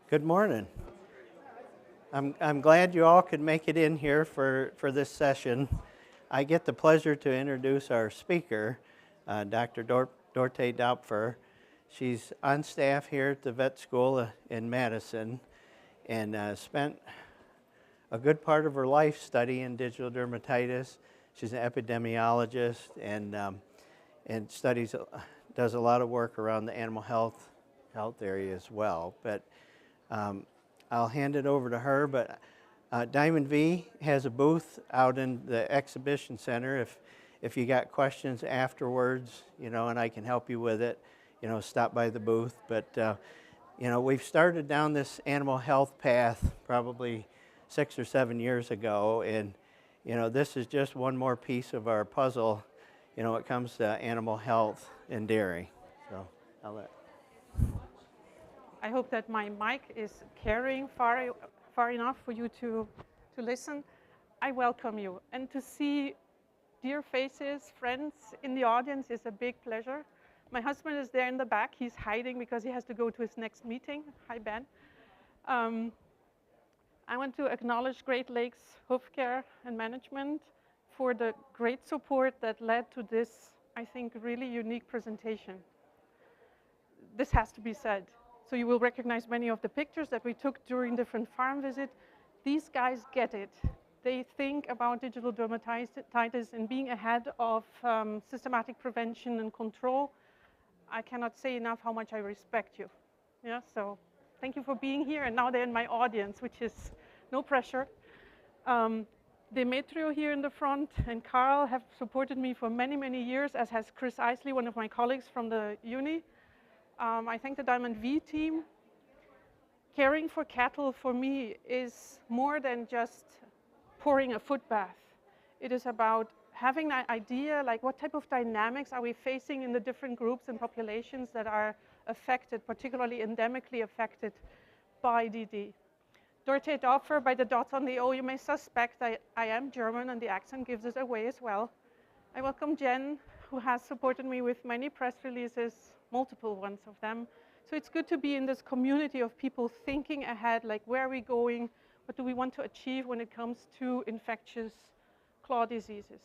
Good morning. I'm glad you all could make it in here for this session. I get the pleasure to introduce our speaker, Dr. Dörte Döpfer. She's on staff here at the vet school in Madison and spent a good part of her life studying digital dermatitis. She's an epidemiologist and does a lot of work around the animal health area as well. But I'll hand it over to her, but Diamond V has a booth out in the exhibition center. If you got questions afterwards, and I can help you with it, stop by the booth. But, we've started down this animal health path probably 6 or 7 years ago, and, this is just one more piece of our puzzle, when it comes to animal health and dairy. So I'll let. I hope that my mic is carrying far enough for you to listen. I welcome you. And to see dear faces, friends in the audience is a big pleasure. My husband is there in the back. He's hiding because he has to go to his next meeting. Hi, Ben. I want to acknowledge Great Lakes Hoof Care and Management for the great support that led to this, I think, really unique presentation. This has to be said. So you will recognize many of the pictures that we took during different farm visits. These guys get it. They think about digital dermatitis and being ahead of systematic prevention and control. I cannot say enough how much I respect you. Yeah, so thank you for being here. And now they're in my audience, which is no pressure. Demetrio here in the front and Carl have supported me for many, many years, as has Chris Isley, one of my colleagues from the uni. I thank the Diamond V team. Caring for cattle for me is more than just pouring a foot bath. It is about having an idea, like what type of dynamics are we facing in the different groups and populations that are affected, particularly endemically affected by DD. Dörte Döpfer, by the dots on the O, you may suspect I am German, and the accent gives it away as well. I welcome Jen, who has supported me with many press releases, multiple ones of them. So it's good to be in this community of people thinking ahead, like where are we going, what do we want to achieve when it comes to infectious claw diseases.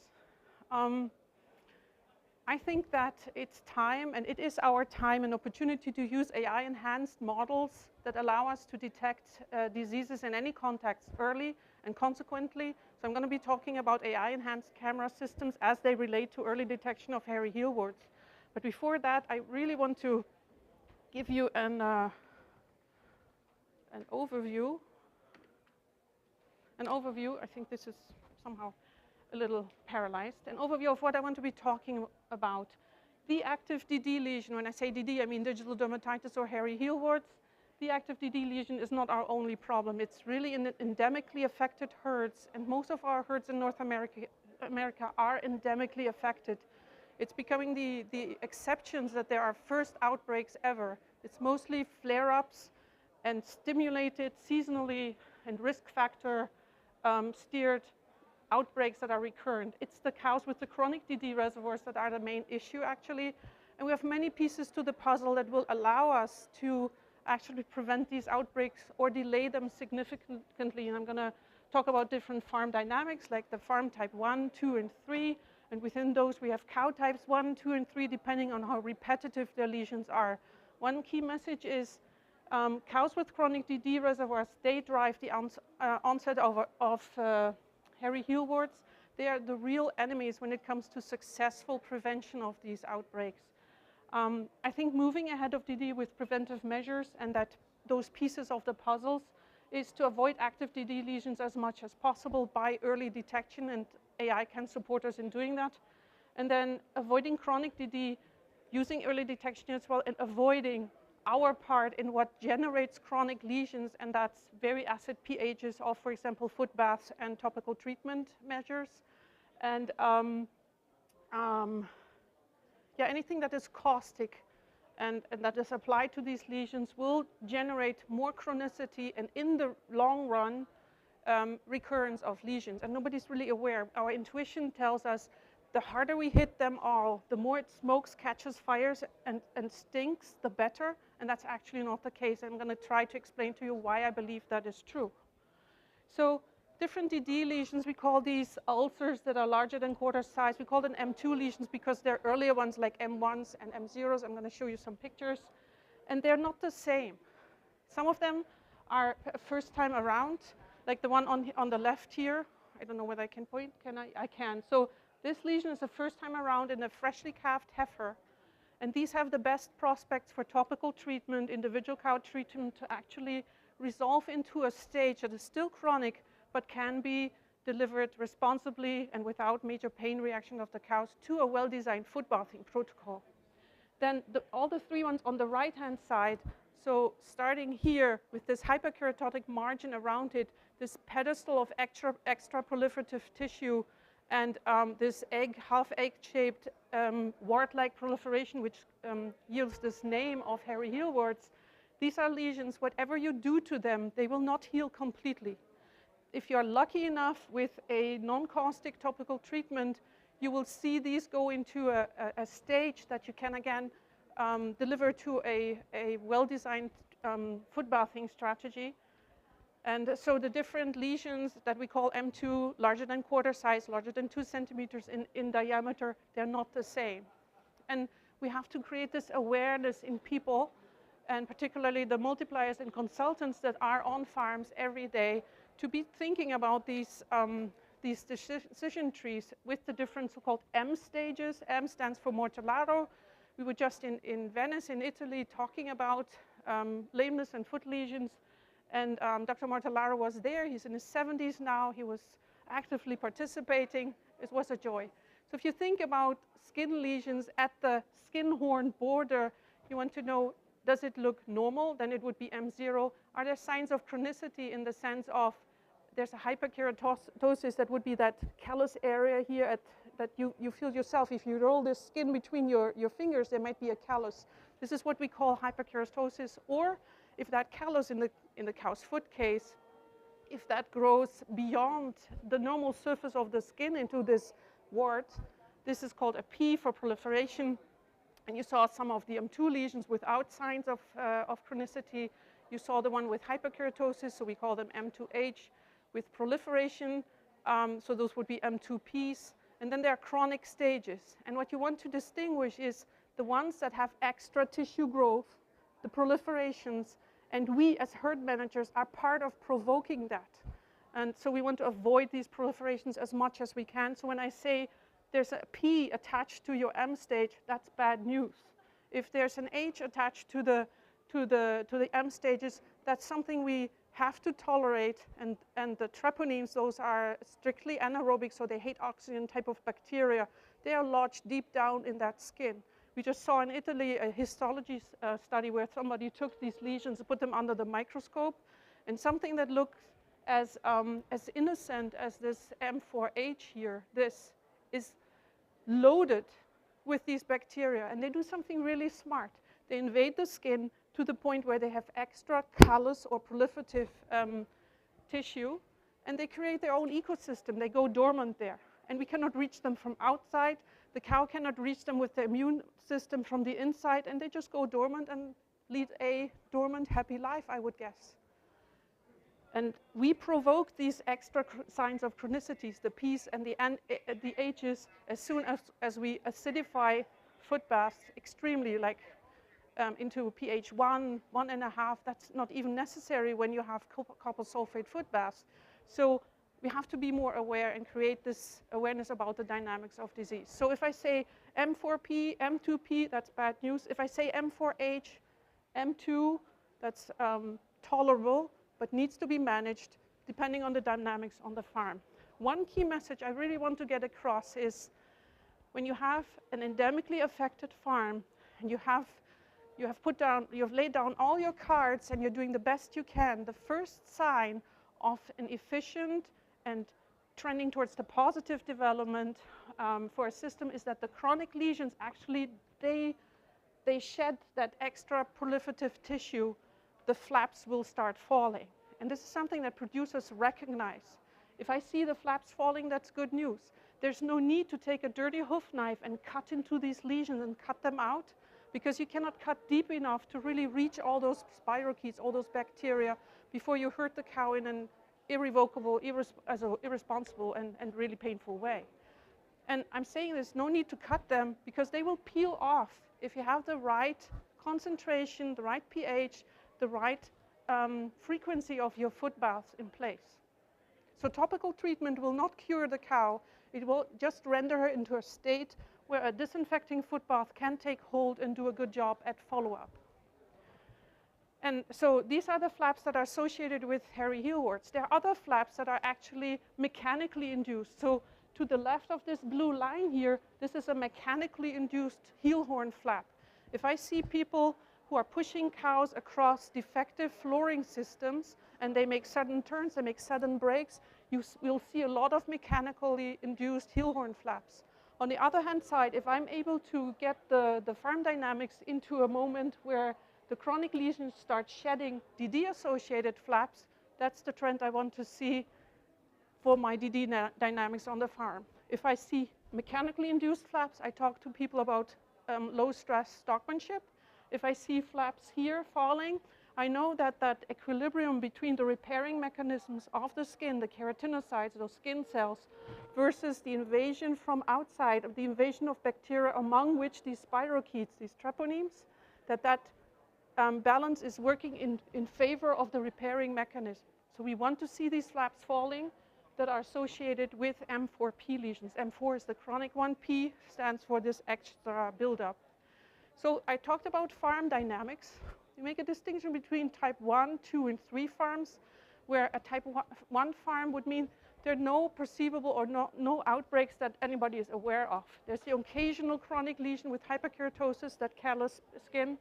I think that it's time, and it is our time and opportunity to use AI-enhanced models that allow us to detect diseases in any context early and consequently. So I'm going to be talking about AI-enhanced camera systems as they relate to early detection of hairy heel warts. But before that, I really want to give you an overview. I think this is somehow a little paralyzed. An overview of what I want to be talking about. The active DD lesion, when I say DD, I mean digital dermatitis or hairy heel warts. The active DD lesion is not our only problem. It's really in endemically affected herds, and most of our herds in North America are endemically affected. It's becoming the exceptions that there are first outbreaks ever. It's mostly flare-ups and stimulated seasonally and risk factor steered outbreaks that are recurrent. It's the cows with the chronic DD reservoirs that are the main issue, actually. And we have many pieces to the puzzle that will allow us to actually prevent these outbreaks or delay them significantly. And I'm going to talk about different farm dynamics, like the farm type 1, 2, and 3. And within those, we have cow types 1, 2, and 3, depending on how repetitive their lesions are. One key message is cows with chronic DD reservoirs, they drive the onset of hairy heel warts. They are the real enemies when it comes to successful prevention of these outbreaks. I think moving ahead of DD with preventive measures and that those pieces of the puzzles is to avoid active DD lesions as much as possible by early detection, and AI can support us in doing that. And then avoiding chronic DD, using early detection as well, and avoiding our part in what generates chronic lesions, and that's very acid pHs of, for example, foot baths and topical treatment measures. And yeah, anything that is caustic and that is applied to these lesions will generate more chronicity and, in the long run, recurrence of lesions. And nobody's really aware. Our intuition tells us the harder we hit them all, the more it smokes, catches fires, and stinks, the better. And that's actually not the case. I'm going to try to explain to you why I believe that is true. So different DD lesions, we call these ulcers that are larger than quarter size. We call them M2 lesions because they're earlier ones like M1s and M0s. I'm going to show you some pictures. And they're not the same. Some of them are first time around, like the one on the left here. I don't know whether I can point. Can I? I can. So this lesion is the first time around in a freshly calved heifer. And these have the best prospects for topical treatment, individual cow treatment, to actually resolve into a stage that is still chronic, but can be delivered responsibly and without major pain reaction of the cows to a well-designed foot bathing protocol. Then all the three ones on the right-hand side, so starting here with this hyperkeratotic margin around it, this pedestal of extra proliferative tissue, and this half egg-shaped wart-like proliferation, which yields this name of hairy heel warts. These are lesions, whatever you do to them, they will not heal completely. If you're lucky enough with a non-caustic topical treatment, you will see these go into a stage that you can again deliver to a well-designed foot bathing strategy. And so the different lesions that we call M2, larger than quarter size, larger than 2 centimeters in diameter, they're not the same. And we have to create this awareness in people, and particularly the multipliers and consultants that are on farms every day, to be thinking about these decision trees with the different so-called M stages. M stands for Mortellaro. We were just in Venice, in Italy, talking about lameness and foot lesions. And Dr. Mortellaro was there. He's in his 70s now. He was actively participating. It was a joy. So if you think about skin lesions at the skin horn border, you want to know, does it look normal? Then it would be M0. Are there signs of chronicity in the sense of there's a hyperkeratosis that would be that callus area here that you feel yourself. If you roll this skin between your fingers, there might be a callus. This is what we call hyperkeratosis. Or if that callus in the cow's foot case, if that grows beyond the normal surface of the skin into this wart, this is called a P for proliferation. And you saw some of the M2 lesions without signs of chronicity. You saw the one with hyperkeratosis, so we call them M2H, with proliferation, so those would be M2Ps. And then there are chronic stages. And what you want to distinguish is the ones that have extra tissue growth, the proliferations, and we as herd managers are part of provoking that. And so we want to avoid these proliferations as much as we can. So when I say there's a P attached to your M stage, that's bad news. If there's an H attached to the M stages, that's something we have to tolerate. And the treponines, those are strictly anaerobic, so they hate oxygen type of bacteria. They are lodged deep down in that skin. We just saw in Italy a histology study where somebody took these lesions and put them under the microscope, and something that looks as innocent as this M4H here, this is loaded with these bacteria, and they do something really smart. They invade the skin to the point where they have extra callus or proliferative tissue, and they create their own ecosystem. They go dormant there, and we cannot reach them from outside. The cow cannot reach them with the immune system from the inside, and they just go dormant and lead a dormant, happy life, I would guess. And we provoke these extra signs of chronicities, the P's and the H's, as soon as we acidify foot baths extremely, like into pH 1, 1.5. That's not even necessary when you have copper sulfate foot baths. So we have to be more aware and create this awareness about the dynamics of disease. So if I say M4P, M2P, that's bad news. If I say M4H, M2, that's tolerable, but needs to be managed depending on the dynamics on the farm. One key message I really want to get across is when you have an endemically affected farm and you have laid down all your cards and you're doing the best you can, the first sign of an efficient and trending towards the positive development for a system is that the chronic lesions actually, they shed that extra proliferative tissue. The flaps will start falling. And this is something that producers recognize. If I see the flaps falling, that's good news. There's no need to take a dirty hoof knife and cut into these lesions and cut them out, because you cannot cut deep enough to really reach all those spirochetes, all those bacteria, before you hurt the cow in an irrevocable, irresponsible and really painful way. And I'm saying there's no need to cut them, because they will peel off if you have the right concentration, the right pH, the right frequency of your foot baths in place. So topical treatment will not cure the cow. It will just render her into a state where a disinfecting foot bath can take hold and do a good job at follow-up. And so these are the flaps that are associated with hairy heel warts. There are other flaps that are actually mechanically induced. So to the left of this blue line here, this is a mechanically induced heel horn flap. If I see people who are pushing cows across defective flooring systems and they make sudden turns, they make sudden breaks, you will see a lot of mechanically induced heel horn flaps. On the other hand side, if I'm able to get the farm dynamics into a moment where the chronic lesions start shedding DD-associated flaps, that's the trend I want to see for my DD dynamics on the farm. If I see mechanically induced flaps, I talk to people about low-stress stockmanship. If I see flaps here falling, I know that that equilibrium between the repairing mechanisms of the skin, the keratinocytes, those skin cells, versus the invasion from outside, of the invasion of bacteria, among which these spirochetes, these treponemes, that balance is working in favor of the repairing mechanism. So we want to see these flaps falling that are associated with M4P lesions. M4 is the chronic one, P stands for this extra buildup. So I talked about farm dynamics. You make a distinction between type 1, 2, and 3 farms, where a type 1 farm would mean there are no perceivable or no outbreaks that anybody is aware of. There's the occasional chronic lesion with hyperkeratosis, that callous skin.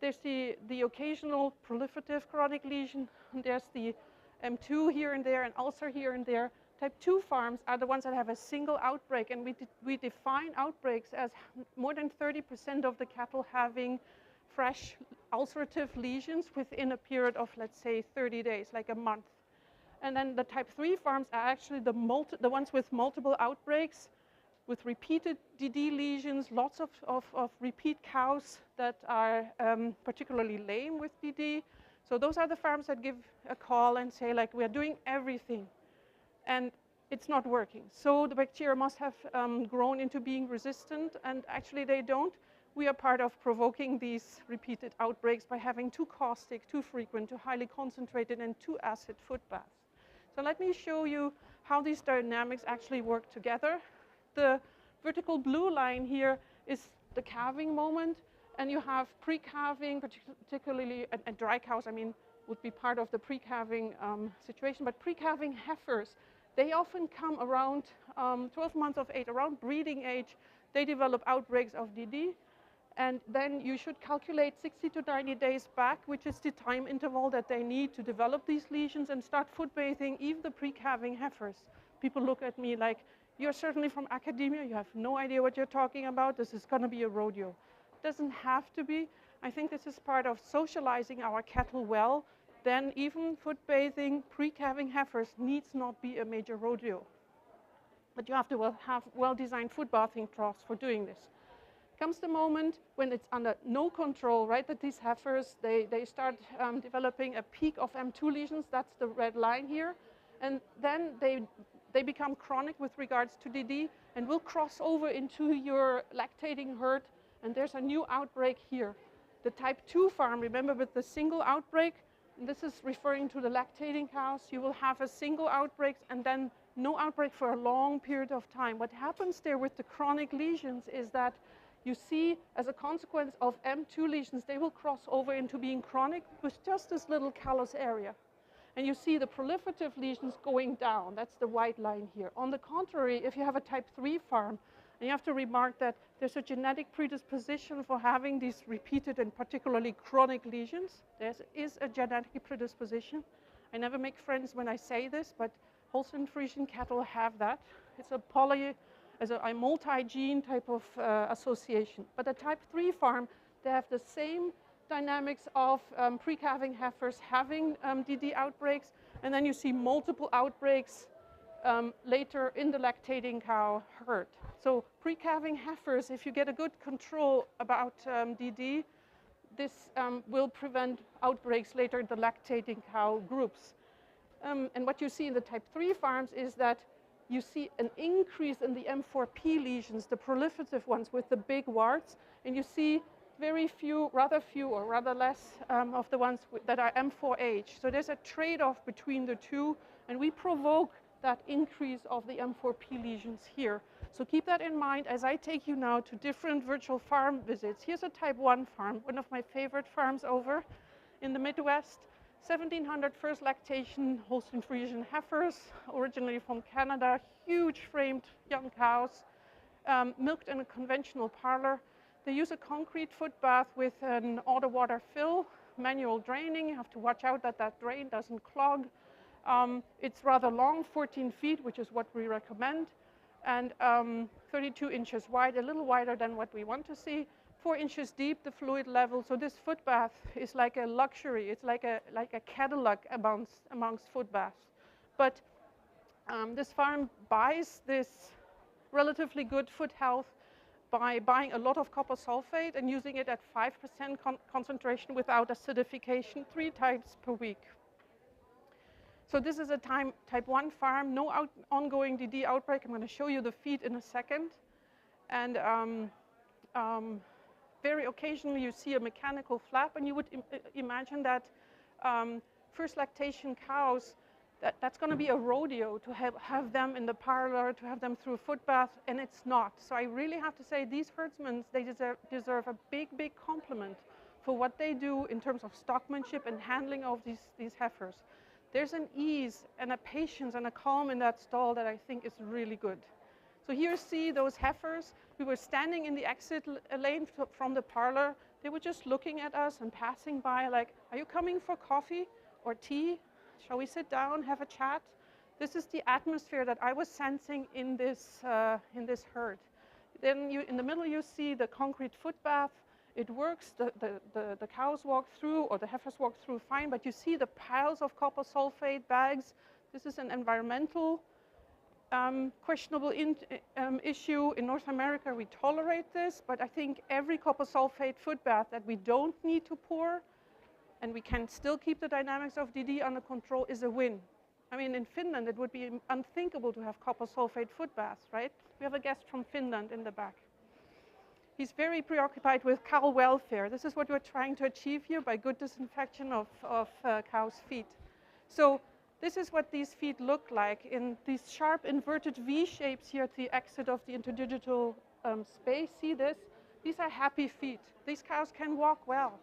There's the occasional proliferative chronic lesion. There's the M2 here and there, and ulcer here and there. Type 2 farms are the ones that have a single outbreak, and we define outbreaks as more than 30% of the cattle having fresh ulcerative lesions within a period of, let's say, 30 days, like a month. And then the type 3 farms are actually the ones with multiple outbreaks, with repeated DD lesions, lots of repeat cows that are particularly lame with DD. So those are the farms that give a call and say, like, we're doing everything, and it's not working. So the bacteria must have grown into being resistant, and actually they don't. We are part of provoking these repeated outbreaks by having too caustic, too frequent, too highly concentrated, and too acid foot baths. So let me show you how these dynamics actually work together. The vertical blue line here is the calving moment, and you have pre-calving, particularly, and dry cows, I mean, would be part of the pre-calving situation, but pre-calving heifers, they often come around 12 months of age, around breeding age, they develop outbreaks of DD, and then you should calculate 60 to 90 days back, which is the time interval that they need to develop these lesions, and start foot bathing even the pre-calving heifers. People look at me like, you're certainly from academia, you have no idea what you're talking about, this is gonna be a rodeo. It doesn't have to be. I think this is part of socializing our cattle well. Then even foot bathing pre-calving heifers needs not be a major rodeo. But you have to have well-designed foot bathing troughs for doing this. Comes the moment when it's under no control, right, that these heifers, they start developing a peak of M2 lesions, that's the red line here, and then they become chronic with regards to DD and will cross over into your lactating herd, and there's a new outbreak here. The type 2 farm, remember, with the single outbreak, and this is referring to the lactating cows, you will have a single outbreak and then no outbreak for a long period of time. What happens there with the chronic lesions is that you see, as a consequence of M2 lesions, they will cross over into being chronic with just this little callus area. And you see the proliferative lesions going down. That's the white line here. On the contrary, if you have a type 3 farm, and you have to remark that there's a genetic predisposition for having these repeated and particularly chronic lesions. There is a genetic predisposition. I never make friends when I say this, but Holstein Friesian cattle have that. It's a multi-gene type of association. But the type 3 farm, they have the same dynamics of pre-calving heifers having DD outbreaks, and then you see multiple outbreaks later in the lactating cow herd. So pre-calving heifers, if you get a good control about DD, this will prevent outbreaks later in the lactating cow groups. And what you see in the type 3 farms is that you see an increase in the M4P lesions, the proliferative ones with the big warts, and you see very few, rather few or rather less of the ones that are M4H. So there's a trade-off between the two, and we provoke that increase of the M4P lesions here. So keep that in mind as I take you now to different virtual farm visits. Here's a type 1 farm, one of my favorite farms over in the Midwest. 1,700 first lactation Holstein Friesian heifers, originally from Canada, huge framed young cows, milked in a conventional parlor. They use a concrete foot bath with an auto water fill, manual draining. You have to watch out that that drain doesn't clog. It's rather long, 14 feet, which is what we recommend, and 32 inches wide, a little wider than what we want to see. 4 inches deep, the fluid level. So this foot bath is like a luxury. It's like a Cadillac amongst foot baths. But this farm buys this relatively good foot health by buying a lot of copper sulfate and using it at 5% concentration without acidification 3 times per week. So this is a type 1 farm, no ongoing DD outbreak. I'm going to show you the feed in a second. And very occasionally you see a mechanical flap, and you would imagine that first lactation cows, that's going to be a rodeo to have them in the parlor, to have them through a foot bath, and it's not. So I really have to say these herdsmen, they deserve a big, big compliment for what they do in terms of stockmanship and handling of these heifers. There's an ease and a patience and a calm in that stall that I think is really good. So here you see those heifers. We were standing in the exit lane from the parlor. They were just looking at us and passing by like, are you coming for coffee or tea? Shall we sit down, have a chat? This is the atmosphere that I was sensing in this herd. Then in the middle you see the concrete foot bath. It works, the cows walk through, or the heifers walk through fine, but you see the piles of copper sulfate bags. This is an environmental questionable issue. In North America, we tolerate this, but I think every copper sulfate foot bath that we don't need to pour, and we can still keep the dynamics of DD under control, is a win. I mean, in Finland, it would be unthinkable to have copper sulfate foot baths, right? We have a guest from Finland in the back. He's very preoccupied with cow welfare. This is what we're trying to achieve here by good disinfection of cows' feet. So this is what these feet look like in these sharp inverted V shapes here at the exit of the interdigital space. See this? These are happy feet. These cows can walk well.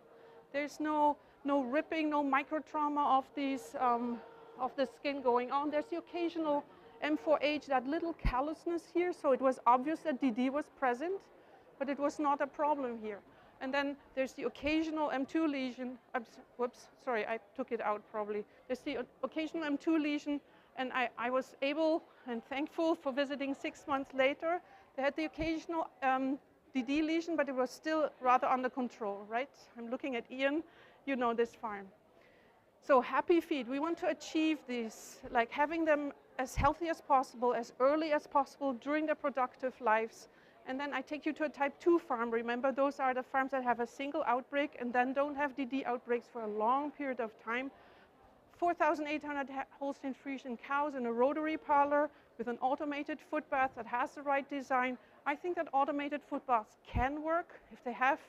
There's no ripping, no microtrauma of these of the skin going on. There's the occasional M4H, that little callousness here, so it was obvious that DD was present, but it was not a problem here. And then there's the occasional M2 lesion. Whoops, sorry, I took it out probably. There's the occasional M2 lesion, and I was able and thankful for visiting 6 months later. They had the occasional DD lesion, but it was still rather under control, right? I'm looking at Ian, you know this farm. So happy feet, we want to achieve this, like having them as healthy as possible, as early as possible during their productive lives. And then I take you to a type 2 farm. Remember, those are the farms that have a single outbreak and then don't have DD outbreaks for a long period of time. 4,800 Holstein Friesian cows in a rotary parlor with an automated foot bath that has the right design. I think that automated foot baths can work if they have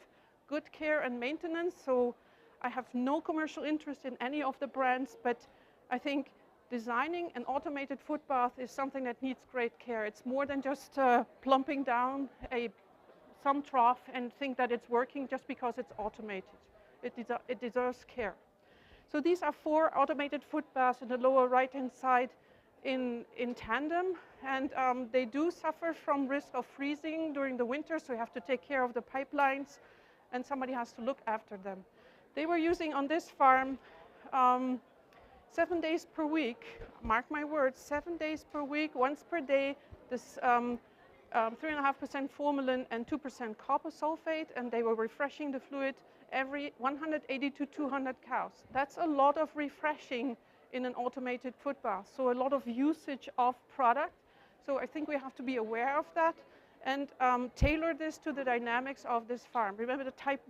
good care and maintenance. So I have no commercial interest in any of the brands, but I think designing an automated foot bath is something that needs great care. It's more than just plumping down some trough and think that it's working just because it's automated. It deserves care. So these are 4 automated foot baths in the lower right-hand side in tandem, and they do suffer from risk of freezing during the winter, so you have to take care of the pipelines, and somebody has to look after them. They were using on this farm 7 days per week, mark my words, 7 days per week, once per day, this 3.5% formalin and 2% copper sulfate, and they were refreshing the fluid every 180 to 200 cows. That's a lot of refreshing in an automated foot bath. So a lot of usage of product. So I think we have to be aware of that and tailor this to the dynamics of this farm. Remember the type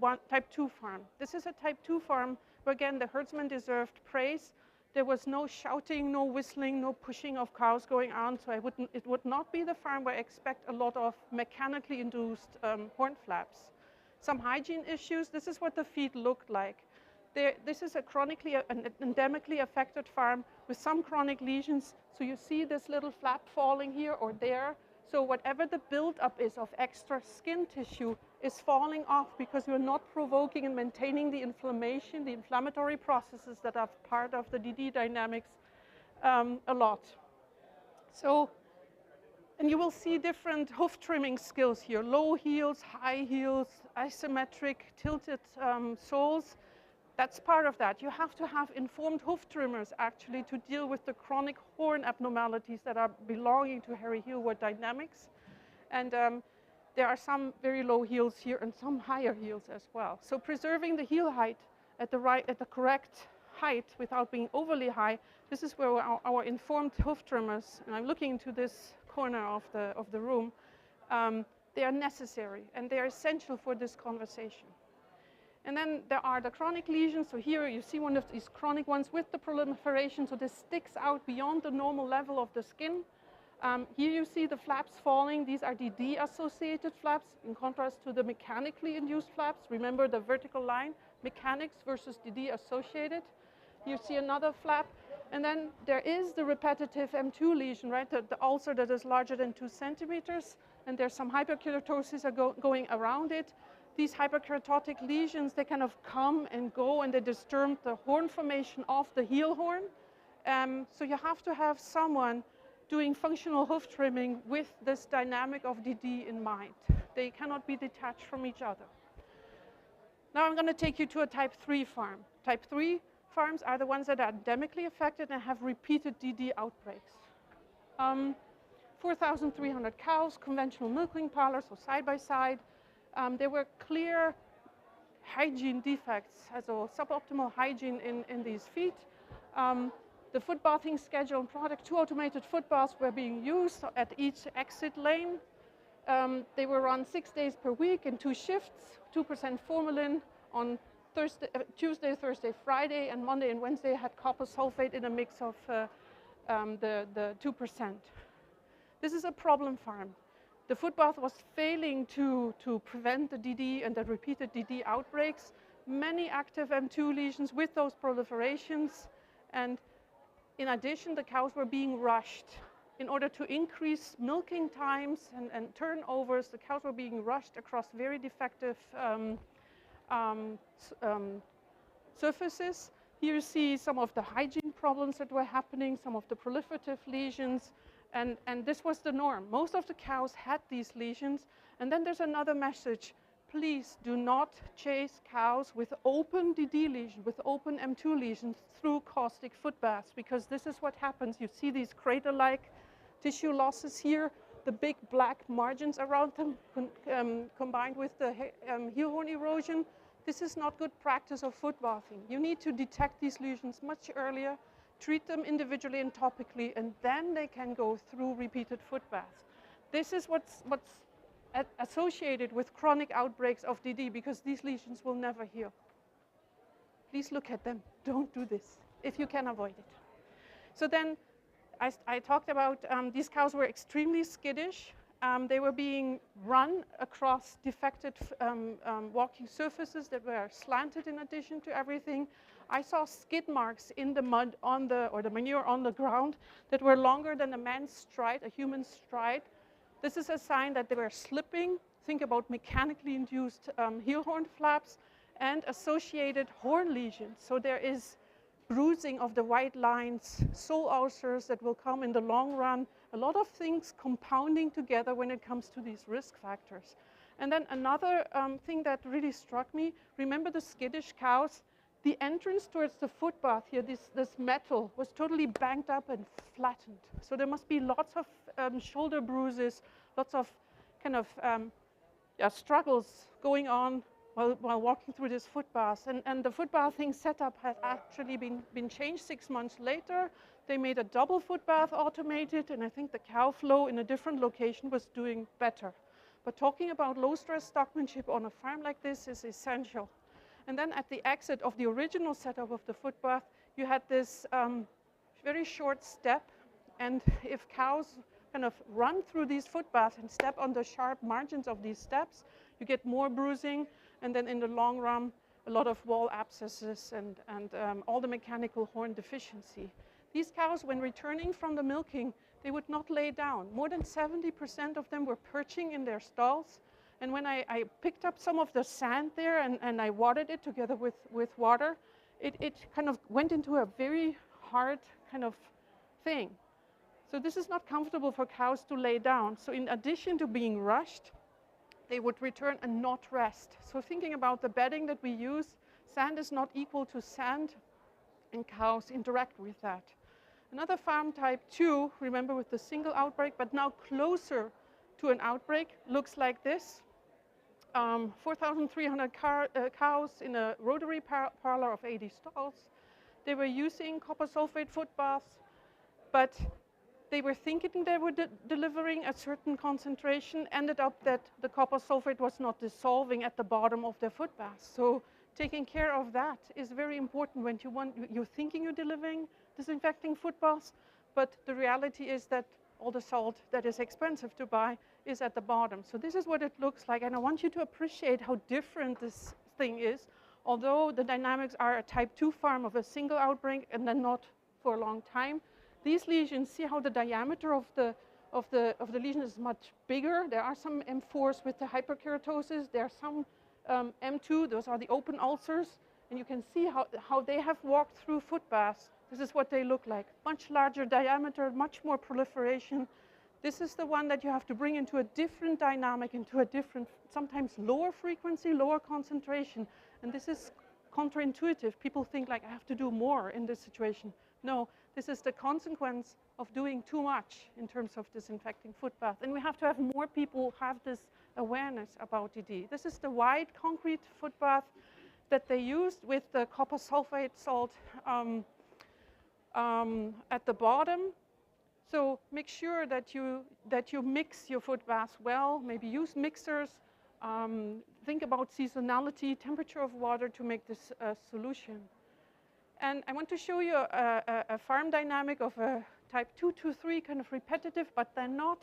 2 farm. This is a type 2 farm where, again, the herdsman deserved praise. There was no shouting, no whistling, no pushing of cows going on. So it would not be the farm where I expect a lot of mechanically induced horn flaps. Some hygiene issues. This is what the feed looked like. This is an endemically affected farm with some chronic lesions. So you see this little flap falling here or there. So whatever the buildup is of extra skin tissue is falling off because you're not provoking and maintaining the inflammation, the inflammatory processes that are part of the DD dynamics a lot. So, and you will see different hoof trimming skills here, low heels, high heels, isometric, tilted soles. That's part of that. You have to have informed hoof trimmers actually to deal with the chronic horn abnormalities that are belonging to hairy heelwort dynamics. And there are some very low heels here and some higher heels as well. So preserving the heel height at the correct height without being overly high, this is where our informed hoof trimmers, and I'm looking into this corner of the room, they are necessary and they are essential for this conversation. And then there are the chronic lesions. So here you see one of these chronic ones with the proliferation. So this sticks out beyond the normal level of the skin. Here you see the flaps falling. These are DD-associated flaps in contrast to the mechanically induced flaps. Remember the vertical line, mechanics versus DD-associated. You see another flap. And then there is the repetitive M2 lesion, right? The ulcer that is larger than 2 centimeters. And there's some hyperkeratosis going around it. These hyperkeratotic lesions, they kind of come and go and they disturb the horn formation of the heel horn. So you have to have someone doing functional hoof trimming with this dynamic of DD in mind. They cannot be detached from each other. Now I'm going to take you to a type 3 farm. Type 3 farms are the ones that are endemically affected and have repeated DD outbreaks. 4,300 cows, conventional milking parlors, so side by side. There were clear hygiene defects, so suboptimal hygiene in these feet. The foot bathing schedule and product, 2 automated foot baths were being used at each exit lane. They were run 6 days per week in 2 shifts, 2% formalin on Tuesday, Thursday, Friday, and Monday and Wednesday had copper sulfate in a mix of the 2%. This is a problem farm. The foot bath was failing to prevent the DD and the repeated DD outbreaks. Many active M2 lesions with those proliferations. And in addition, the cows were being rushed. In order to increase milking times and turnovers, the cows were being rushed across very defective surfaces. Here you see some of the hygiene problems that were happening, some of the proliferative lesions. And this was the norm. Most of the cows had these lesions. And then there's another message. Please do not chase cows with open DD lesions, with open M2 lesions through caustic foot baths, because this is what happens. You see these crater-like tissue losses here, the big black margins around them combined with the heel horn erosion. This is not good practice of foot bathing. You need to detect these lesions much earlier, treat them individually and topically, and then they can go through repeated foot baths. This is what's associated with chronic outbreaks of DD, because these lesions will never heal. Please look at them. Don't do this if you can avoid it. So then I talked about these cows were extremely skittish. They were being run across defected walking surfaces that were slanted in addition to everything. I saw skid marks in the mud or the manure on the ground that were longer than a man's stride, a human stride. This is a sign that they were slipping. Think about mechanically induced heel horn flaps and associated horn lesions. So there is bruising of the white lines, sole ulcers that will come in the long run. A lot of things compounding together when it comes to these risk factors. And then another thing that really struck me, remember the skittish cows? The entrance towards the foot bath here, this metal was totally banged up and flattened. So there must be lots of shoulder bruises, lots of kind of struggles going on while walking through this foot bath. And the foot bathing setup has actually been changed 6 months later. They made a double foot bath automated, and I think the cow flow in a different location was doing better. But talking about low stress stockmanship on a farm like this is essential. And then at the exit of the original setup of the foot bath, you had this very short step. And if cows kind of run through these foot baths and step on the sharp margins of these steps, you get more bruising. And then in the long run, a lot of wall abscesses and all the mechanical horn deficiency. These cows, when returning from the milking, they would not lay down. More than 70% of them were perching in their stalls. And when I picked up some of the sand there and I watered it together with water, it kind of went into a very hard kind of thing. So this is not comfortable for cows to lay down. So in addition to being rushed, they would return and not rest. So thinking about the bedding that we use, sand is not equal to sand, and cows interact with that. Another farm type 2, remember with the single outbreak, but now closer to an outbreak, looks like this. 4,300 cows in a rotary parlor of 80 stalls. They were using copper sulfate foot baths, but they were thinking they were delivering a certain concentration, ended up that the copper sulfate was not dissolving at the bottom of their foot baths. So taking care of that is very important when you're thinking you're delivering disinfecting foot baths, but the reality is that all the salt that is expensive to buy is at the bottom. So this is what it looks like, and I want you to appreciate how different this thing is. Although the dynamics are a type 2 farm of a single outbreak and then not for a long time, these lesions, see how the diameter of the lesion is much bigger. There are some M4s with the hyperkeratosis. There are some M2, those are the open ulcers, and you can see how they have walked through foot baths. This is what they look like. Much larger diameter, much more proliferation. This is the one that you have to bring into a different dynamic, into a different, sometimes lower frequency, lower concentration. And this is counterintuitive. People think like, I have to do more in this situation. No, this is the consequence of doing too much in terms of disinfecting foot bath. And we have to have more people have this awareness about DD. This is the white concrete foot bath that they used with the copper sulfate salt at the bottom. So make sure that you mix your foot baths well, maybe use mixers, think about seasonality, temperature of water to make this solution. And I want to show you a farm dynamic of a type 2 to 3, kind of repetitive, but then not,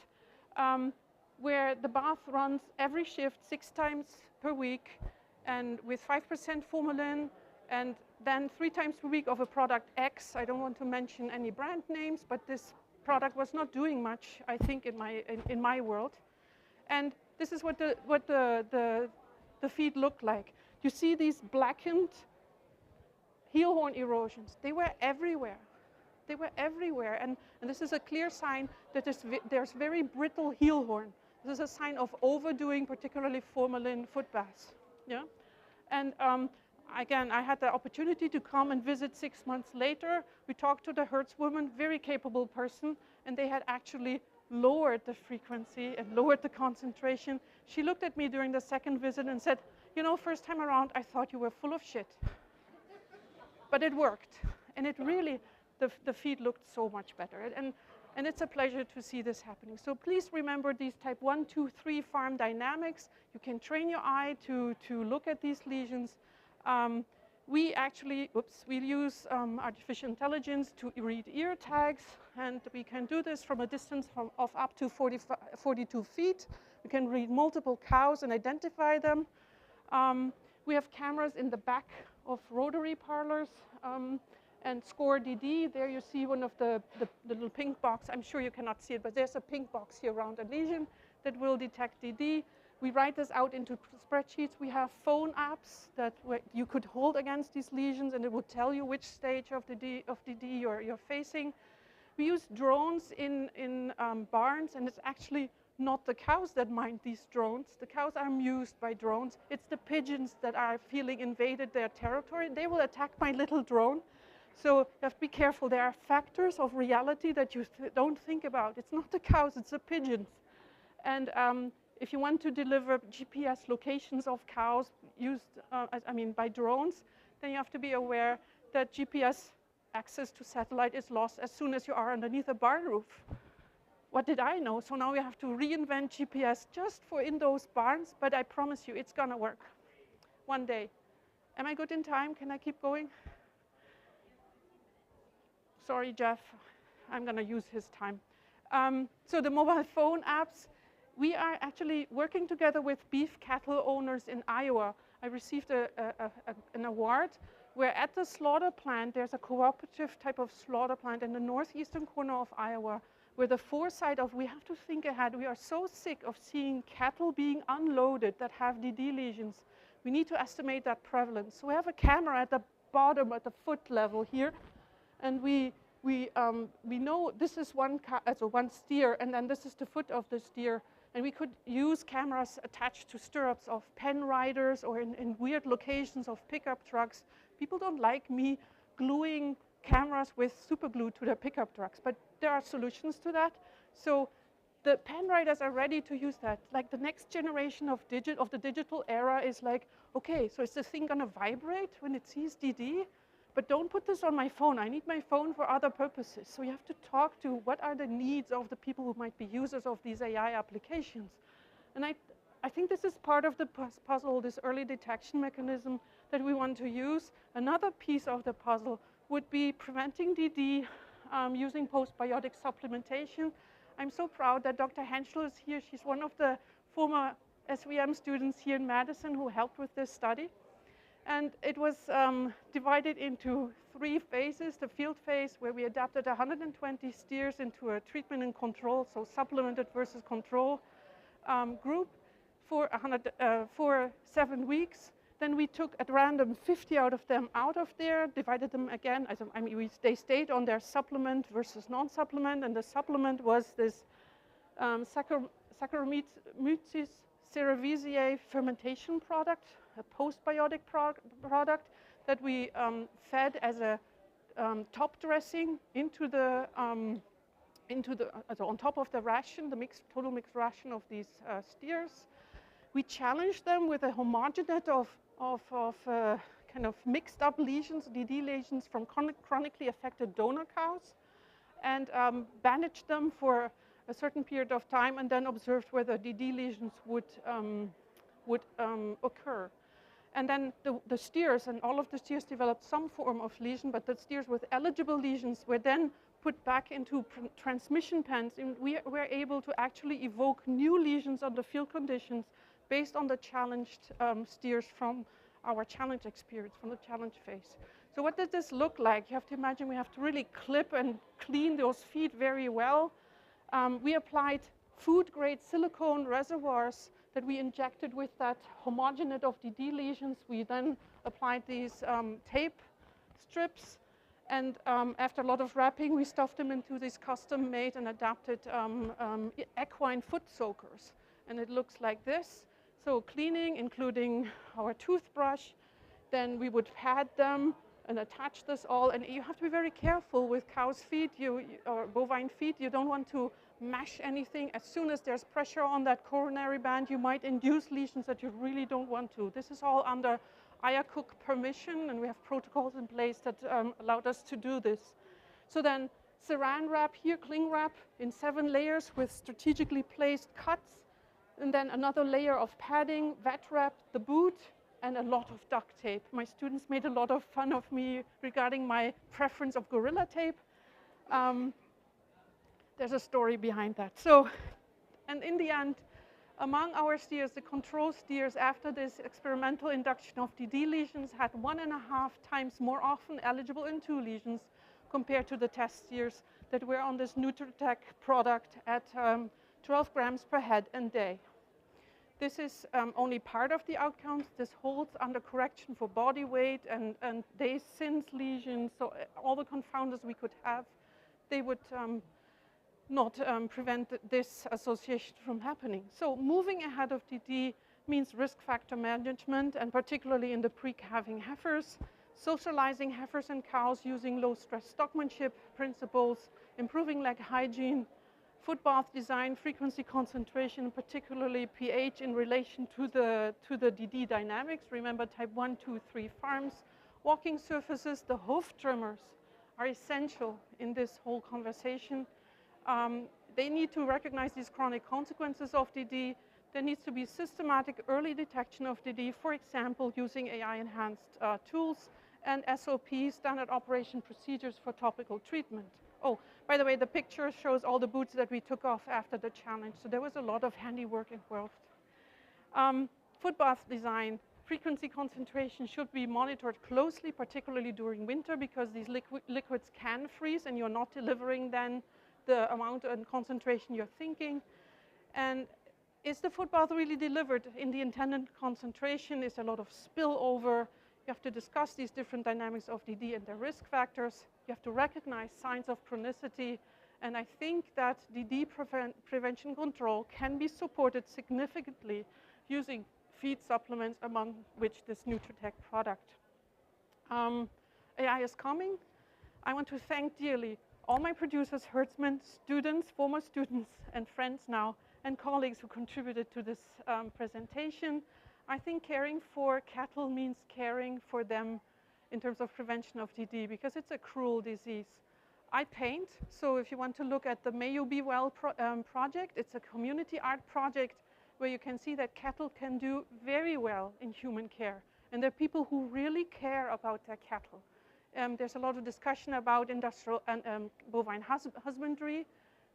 where the bath runs every shift 6 times per week and with 5% formalin, and then 3 times per week of a product X. I don't want to mention any brand names, but this product was not doing much, I think, in my world. And this is what the feed looked like. You see these blackened heel horn erosions. They were everywhere. They were everywhere. And this is a clear sign that there's very brittle heel horn. This is a sign of overdoing, particularly formalin foot baths. Yeah? And again, I had the opportunity to come and visit 6 months later. We talked to the herdswoman, very capable person, and they had actually lowered the frequency and lowered the concentration. She looked at me during the second visit and said, you know, first time around, I thought you were full of shit. But it worked. And it really, the feed looked so much better. And it's a pleasure to see this happening. So please remember these type 1, 2, 3 farm dynamics. You can train your eye to look at these lesions. We actually, we use artificial intelligence to read ear tags, and we can do this from a distance of up to 42 feet. We can read multiple cows and identify them. We have cameras in the back of rotary parlors and score DD. There you see one of the little pink box. I'm sure you cannot see it, but there's a pink box here around a lesion that will detect DD. We write this out into spreadsheets. We have phone apps that you could hold against these lesions, and it would tell you which stage of DD you're facing. We use drones in barns, and it's actually not the cows that mind these drones. The cows are amused by drones. It's the pigeons that are feeling invaded their territory. They will attack my little drone. So you have to be careful. There are factors of reality that you don't think about. It's not the cows, it's the pigeons. And if you want to deliver GPS locations of cows used, by drones, then you have to be aware that GPS access to satellite is lost as soon as you are underneath a barn roof. What did I know? So now we have to reinvent GPS just for in those barns, but I promise you it's gonna work one day. Am I good in time? Can I keep going? Sorry, Jeff, I'm gonna use his time. So the mobile phone apps, we are actually working together with beef cattle owners in Iowa. I received an award where at the slaughter plant, there's a cooperative type of slaughter plant in the northeastern corner of Iowa, where the foresight of we have to think ahead. We are so sick of seeing cattle being unloaded that have DD lesions. We need to estimate that prevalence. So we have a camera at the bottom, at the foot level here, and we know this is one steer, and then this is the foot of the steer. And we could use cameras attached to stirrups of pen riders or in weird locations of pickup trucks. People don't like me gluing cameras with super glue to their pickup trucks, but there are solutions to that. So the pen riders are ready to use that. Like the next generation of the digital era is like, okay, so is the thing gonna vibrate when it sees DD? But don't put this on my phone. I need my phone for other purposes. So you have to talk to what are the needs of the people who might be users of these AI applications. And I think this is part of the puzzle, this early detection mechanism that we want to use. Another piece of the puzzle would be preventing DD using postbiotic supplementation. I'm so proud that Dr. Henschel is here. She's one of the former SVM students here in Madison who helped with this study. And it was divided into 3 phases. The field phase, where we adapted 120 steers into a treatment and control, so supplemented versus control group for 7 weeks. Then we took at random 50 out of them out of there, divided them again. They stayed on their supplement versus non-supplement, and the supplement was this Saccharomyces cerevisiae fermentation product, a postbiotic product that we fed as a top dressing on top of the ration, the total mixed ration of these steers. We challenged them with a homogenate of kind of mixed up lesions, DD lesions from chronically affected donor cows, and bandaged them for a certain period of time, and then observed whether DD lesions would occur. And then the steers, and all of the steers developed some form of lesion, but the steers with eligible lesions were then put back into transmission pens, and we were able to actually evoke new lesions under field conditions based on the challenged steers from our challenge experience, from the challenge phase. So what does this look like? You have to imagine we have to really clip and clean those feet very well. We applied food-grade silicone reservoirs that we injected with that homogenate of DD lesions. We then applied these tape strips, and after a lot of wrapping, we stuffed them into these custom-made and adapted equine foot soakers. And it looks like this. So cleaning, including our toothbrush, then we would pad them and attach this all. And you have to be very careful with cow's feet or bovine feet. You don't want to mash anything. As soon as there's pressure on that coronary band, you might induce lesions that you really don't want to. This is all under IACUC permission, and we have protocols in place that allowed us to do this. So then saran wrap here, cling wrap in 7 layers with strategically placed cuts, and then another layer of padding, vet wrap, the boot, and a lot of duct tape. My students made a lot of fun of me regarding my preference of Gorilla Tape. There's a story behind that. So, and in the end, among our steers, the control steers after this experimental induction of DD lesions had 1.5 times more often eligible in-2 lesions compared to the test steers that were on this Nutritech product at 12 grams per head and day. This is only part of the outcomes. This holds under correction for body weight and days since lesions. So all the confounders we could have, they would not prevent this association from happening. So moving ahead of DD means risk factor management, and particularly in the pre-calving heifers, socializing heifers and cows using low-stress stockmanship principles, improving leg hygiene, Food bath design, frequency, concentration, particularly pH in relation to the DD dynamics. Remember type 1, 2, 3 farms. Walking surfaces, the hoof trimmers are essential in this whole conversation. They need to recognize these chronic consequences of DD. There needs to be systematic early detection of DD, for example, using AI-enhanced tools, and SOP, standard operation procedures for topical treatment. Oh, by the way, the picture shows all the boots that we took off after the challenge, so there was a lot of handiwork involved. Food bath design, frequency, concentration should be monitored closely, particularly during winter, because these liquids can freeze and you're not delivering then the amount and concentration you're thinking. And is the food bath really delivered in the intended concentration? Is there a lot of spillover? You have to discuss these different dynamics of DD and their risk factors. You have to recognize signs of chronicity. And I think that DD prevention control can be supported significantly using feed supplements, among which this Nutritech product. AI is coming. I want to thank dearly all my producers, herdsmen, students, former students, and friends now, and colleagues who contributed to this presentation. I think caring for cattle means caring for them in terms of prevention of DD, because it's a cruel disease. I paint, so if you want to look at the May You Be Well project, it's a community art project where you can see that cattle can do very well in human care. And there are people who really care about their cattle. There's a lot of discussion about industrial and bovine husbandry,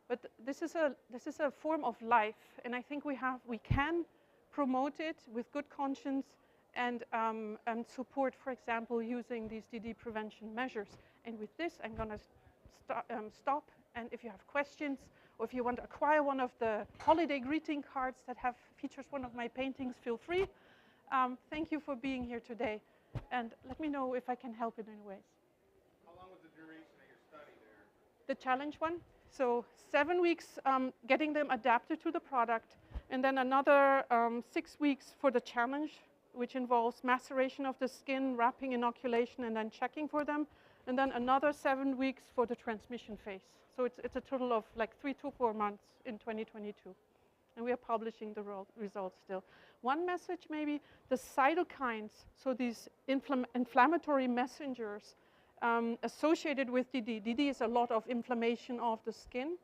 but this is a form of life, and I think we can promote it with good conscience and support, for example, using these DD prevention measures. And with this, I'm going to stop. And if you have questions, or if you want to acquire one of the holiday greeting cards that features one of my paintings, feel free. Thank you for being here today, and let me know if I can help in any ways. How long was the duration of your study there? The challenge one. So 7 weeks getting them adapted to the product, and then another 6 weeks for the challenge, which involves maceration of the skin, wrapping, inoculation, and then checking for them, and then another 7 weeks for the transmission phase. So it's a total of like 3 to 4 months in 2022. And we are publishing the results still. One message maybe, the cytokines, so these inflammatory messengers associated with DD. DD is a lot of inflammation of the skin.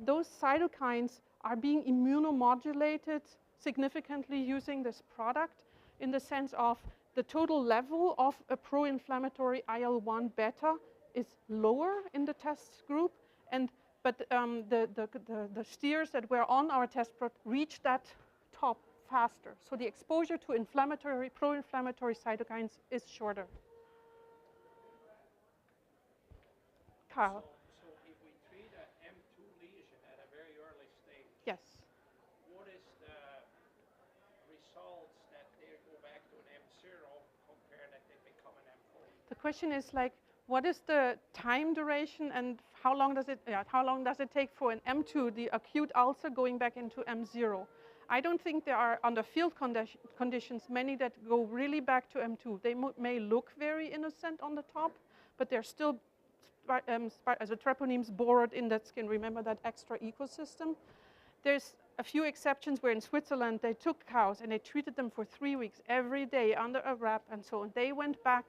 Those cytokines are being immunomodulated significantly using this product, in the sense of the total level of a pro-inflammatory IL-1 beta is lower in the test group, but the steers that were on our test reached that top faster. So the exposure to pro-inflammatory cytokines is shorter. Carl. So if we treat an M2 lesion at a very early stage, Yes. what is the results that they go back to an M0 compared that they become an M4? The question is like, what is the time duration and how long does it take for an M2, the acute ulcer, going back into M0? I don't think there are, under field conditions, many that go really back to M2. They may look very innocent on the top, but they're still as a treponemes bored in that skin. Remember that extra ecosystem? There's a few exceptions where in Switzerland they took cows and they treated them for 3 weeks every day under a wrap and so on. They went back,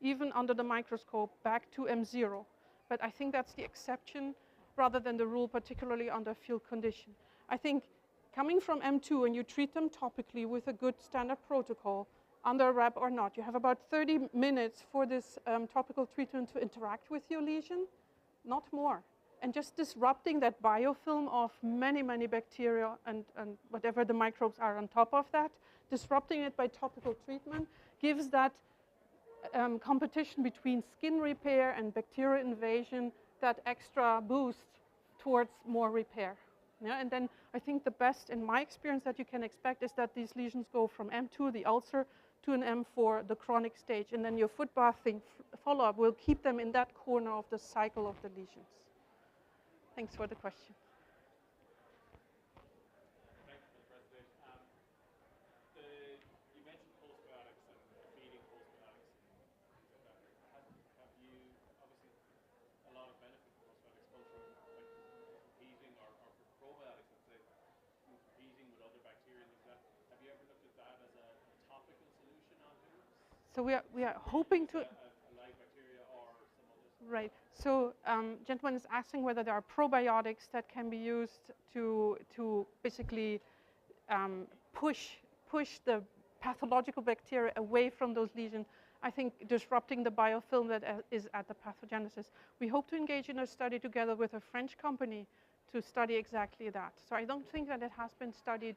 even under the microscope, back to M0. But I think that's the exception rather than the rule, particularly under field condition. I think coming from M2 and you treat them topically with a good standard protocol, under a wrap or not, you have about 30 minutes for this topical treatment to interact with your lesion, not more. And just disrupting that biofilm of many, many bacteria and whatever the microbes are on top of that, disrupting it by topical treatment gives that competition between skin repair and bacterial invasion, that extra boost towards more repair. Yeah, and then I think the best, in my experience, that you can expect is that these lesions go from M2, the ulcer, to an M4, the chronic stage, and then your foot bathing follow-up will keep them in that corner of the cycle of the lesions. Thanks for the question. Thank you for the presentation. You mentioned postbiotics and feeding postbiotics and things like that. Have you, obviously, a lot of benefit from postbiotics, both from like competing or So we are hoping to. live bacteria or some other. Right. So, gentleman is asking whether there are probiotics that can be used to basically push the pathological bacteria away from those lesions. I think disrupting the biofilm that is at the pathogenesis. We hope to engage in a study together with a French company to study exactly that. So I don't think that it has been studied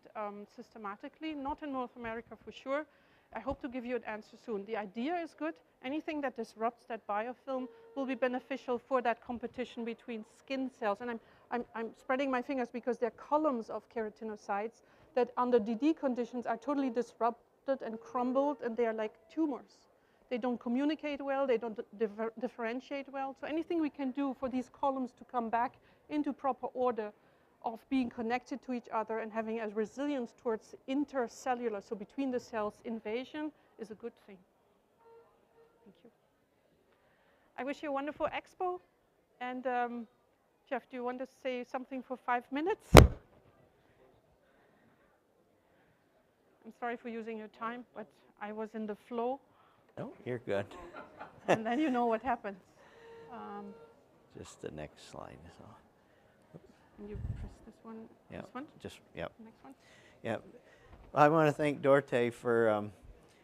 systematically, not in North America for sure. I hope to give you an answer soon. The idea is good. Anything that disrupts that biofilm will be beneficial for that competition between skin cells. And I'm spreading my fingers because there are columns of keratinocytes that under DD conditions are totally disrupted and crumbled, and they are like tumors. They don't communicate well, they don't differentiate well. So anything we can do for these columns to come back into proper order of being connected to each other and having a resilience towards intercellular, so between the cells, invasion is a good thing. Thank you. I wish you a wonderful expo. And Jeff, do you want to say something for 5 minutes? I'm sorry for using your time, but I was in the flow. No, you're good. And then you know what happens. Just the next slide is all. And you press this one, Yep. this one, Just, yep. next one. Yep. Well, I want to thank Dörte for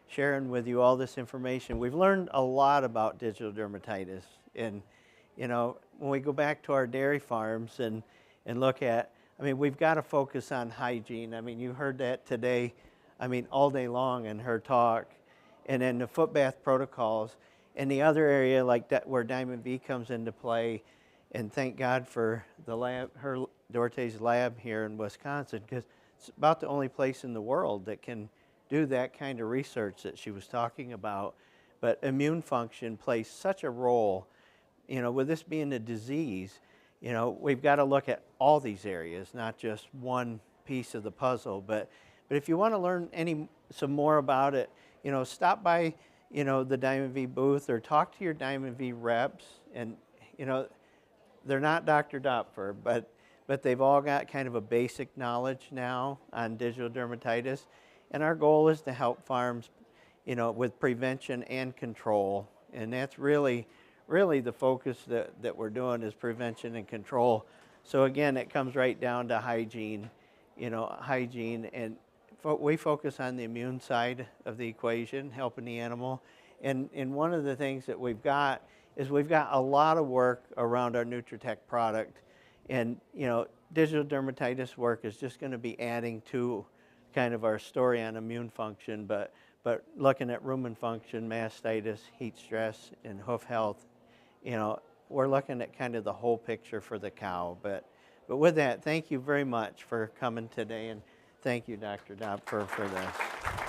sharing with you all this information. We've learned a lot about digital dermatitis. And, you know, when we go back to our dairy farms and look at, I mean, we've got to focus on hygiene. I mean, you heard that today, I mean, all day long in her talk. And then the foot bath protocols. And the other area like that where Diamond V comes into play, and thank God for the lab, Dörte's lab here in Wisconsin, because it's about the only place in the world that can do that kind of research that she was talking about. But immune function plays such a role, you know, with this being a disease, you know, we've got to look at all these areas, not just one piece of the puzzle. But if you want to learn some more about it, you know, stop by, you know, the Diamond V booth or talk to your Diamond V reps. And, you know, they're not Dr. Döpfer, but they've all got kind of a basic knowledge now on digital dermatitis. And our goal is to help farms, you know, with prevention and control. And that's really the focus that we're doing is prevention and control. So again, it comes right down to hygiene, you know, hygiene. And we focus on the immune side of the equation, helping the animal. And one of the things that we've got is we've got a lot of work around our Nutritech product. And, you know, digital dermatitis work is just going to be adding to kind of our story on immune function, but looking at rumen function, mastitis, heat stress, and hoof health, you know, we're looking at kind of the whole picture for the cow. But with that, thank you very much for coming today, and thank you, Dr. Döpfer, for this.